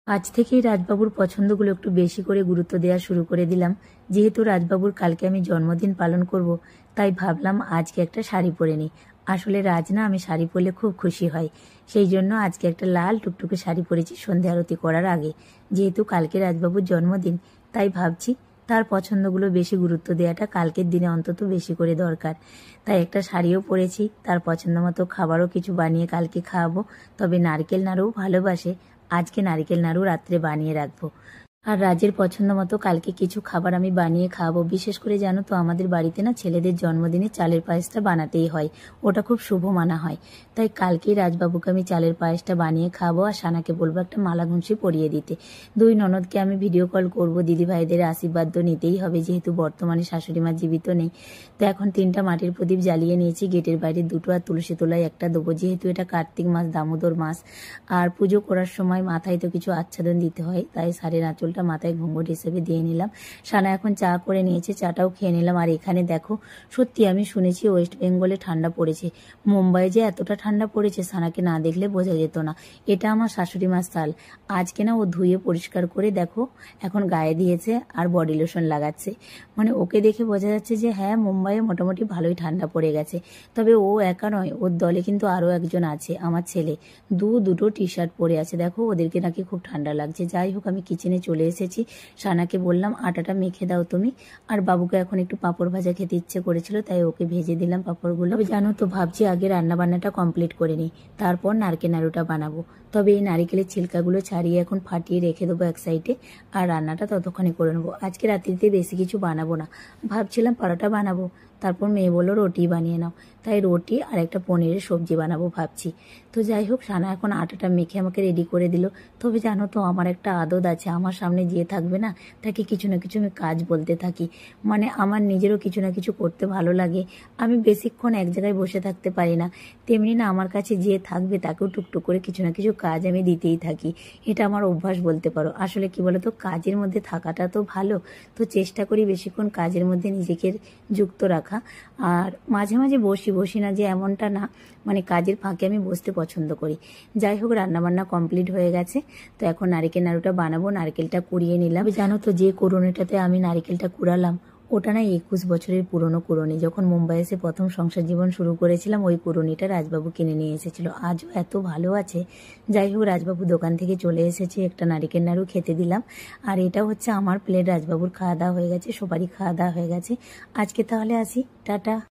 আজ থেকেই রাজবাবুর পছন্দগুলো একটু বেশি করে গুরুত্ব দেওয়া শুরু করে দিলাম। যেহেতু রাজবাবুর কালকে আমি জন্মদিন পালন করব, তাই ভাবলাম আজকে একটা শাড়ি পরে নিই। আসলে রাজ না, আমি শাড়ি পরলে খুব খুশি হয়। সেই জন্য আজকে একটা লাল টুকটুকে শাড়ি পরেছি সন্ধে আরতি করার আগে। যেহেতু কালকে রাজবাবুর জন্মদিন, তাই ভাবছি তার পছন্দগুলো বেশি গুরুত্ব দেওয়াটা কালকের দিনে অন্তত বেশি করে দরকার। তাই একটা শাড়িও পরেছি, তার পছন্দ মতো খাবারও কিছু বানিয়ে কালকে খাওয়াবো। তবে নারকেল নাড়ুও ভালোবাসে, আজকে নারকেল নাড়ু রাত্রে বানিয়ে রাখবো। আর রাজের পছন্দ মতো কালকে কিছু খাবার আমি বানিয়ে খাওয়াবো। বিশেষ করে জানো তো, আমাদের বাড়িতে না ছেলেদের জন্মদিনে চালের পায়েসটা বানাতেই হয়, ওটা খুব শুভ মানা হয়। তাই কালকেই রাজবাবুকে আমি চালের পায়েসটা বানিয়ে খাওয়াবো, আর সানাকে বলবো একটা মালা ঘুষি পরিয়ে দিতে। দুই ননদকে আমি ভিডিও কল করব, দিদি ভাইদের আশীর্বাদ তো নিতেই হবে, যেহেতু বর্তমানে শাশুড়ি মা জীবিত নেই। তো এখন 3টা মাটির প্রদীপ জ্বালিয়ে নিয়েছি, গেটের বাইরে 2টো আর তুলসী তলায় একটা দেবো। যেহেতু এটা কার্তিক মাস, দামোদর মাস, আর পুজো করার সময় মাথায় তো কিছু আচ্ছাদন দিতে হয়, তাই শাড়ির আঁচলটা মাথায় ঘুঙ্গুট হিসেবে দিয়ে নিলাম। সানা এখন চা করে নিয়েছে, চাটাও খেয়ে নিলাম। আর এখানে দেখো, সত্যি আমি শুনেছি ওয়েস্ট বেঙ্গলে ঠান্ডা পড়েছে। মুম্বাই যে এতটা ঠান্ডা পড়েছে সানাকে না দেখলে বোঝা যেত না। এটা আমার শাশুড়ি মার শাল। আজকে না ও ধুয়ে পরিষ্কার করে দেখো এখন গায়ে দিয়েছে আর বডি লোশন লাগাচ্ছে। মানে ওকে দেখে বোঝা যাচ্ছে যে হ্যাঁ, মুম্বাইয়ে মোটামুটি ভালোই ঠান্ডা পড়ে গেছে। তবে ও একা নয়, ওর দলে কিন্তু আরও একজন আছে, আমার ছেলে। দুটো টি শার্ট পরে আছে, দেখো ওদেরকে নাকি খুব ঠান্ডা লাগছে। যাই হোক, আমি কিচেনে চলে এসেছি। সানাকে বললাম আটাটা মেখে দাও তুমি। আর বাবুকে এখন একটু পাঁপড় ভাজা খেতে ইচ্ছে করেছিল, তাই ওকে ভেজে দিলাম পাঁপড়গুলো। জানো তো, ভাবছি আগে রান্না বান্নাটা কমপ্লিট করে নিই, তারপর নারকেল নাড়ুটা বানাবো। তবে এই নারিকেলের ছিলকাগুলো ছাড়িয়ে এখন ফাটিয়ে রেখে দেবো এক সাইডে, আর রান্নাটা ততক্ষণে করে নেবো। আজকে রাত্রিতে বেশি কিছু বানাবো না, ভাবছিলাম পরোটা বানাবো, তারপর মেয়ে বললো রুটি বানিয়ে নাও, তাই রুটি আর একটা পনিরের সবজি বানাবো ভাবছি। তো যাই হোক, সানা এখন আটাটা মেখে আমাকে রেডি করে দিল। তবে জানো তো, আমার একটা আদত আছে, আমার সামনে যে থাকবে না, তাকে কিছু না কিছু আমি কাজ বলতে থাকি। মানে আমার নিজেরও কিছু না কিছু করতে ভালো লাগে, আমি বেশিক্ষণ এক জায়গায় বসে থাকতে পারি না। তেমনি না, আমার কাছে যে থাকবে তাকেও টুকটুক করে কিছু না কিছু কাজ আমি দিতেই থাকি। এটা আমার অভ্যাস বলতে পারো। আসলে কি বলতো, কাজের মধ্যে থাকাটা তো ভালো, তো চেষ্টা করি বেশিক্ষণ কাজের মধ্যে নিজেকে যুক্ত রাখা। আর মাঝে মাঝে বসি না যে, এমনটা না, মানে কাজের ফাঁকে আমি বসতে পছন্দ করি। যাই হোক, রান্নাবান্না কমপ্লিট হয়ে গেছে। তো এখন নারকেল নাড়ুটা বানাবো। নারকেলটা কুড়িয়ে নিলাম। জানো তো, যে কুড়োনিটাতে আমি নারকেলটা কুড়ালাম, ওটা না 21 বছরের পুরনো কুড়োনি। যখন মুম্বাই এসে প্রথম সংসার জীবন শুরু করেছিলাম, ওই কুড়োনিটা রাজবাবু কিনে নিয়ে এসেছিল, আজও এত ভালো আছে। যাই হোক, রাজবাবু দোকান থেকে চলে এসেছে, একটা নারকেল নাড়ু খেতে দিলাম। আর এটা হচ্ছে আমার প্লেট। রাজবাবুর খাওয়া দাওয়া হয়ে গেছে, সবারই খাওয়া দাওয়া হয়ে গেছে। আজকে তাহলে আসি, টাটা।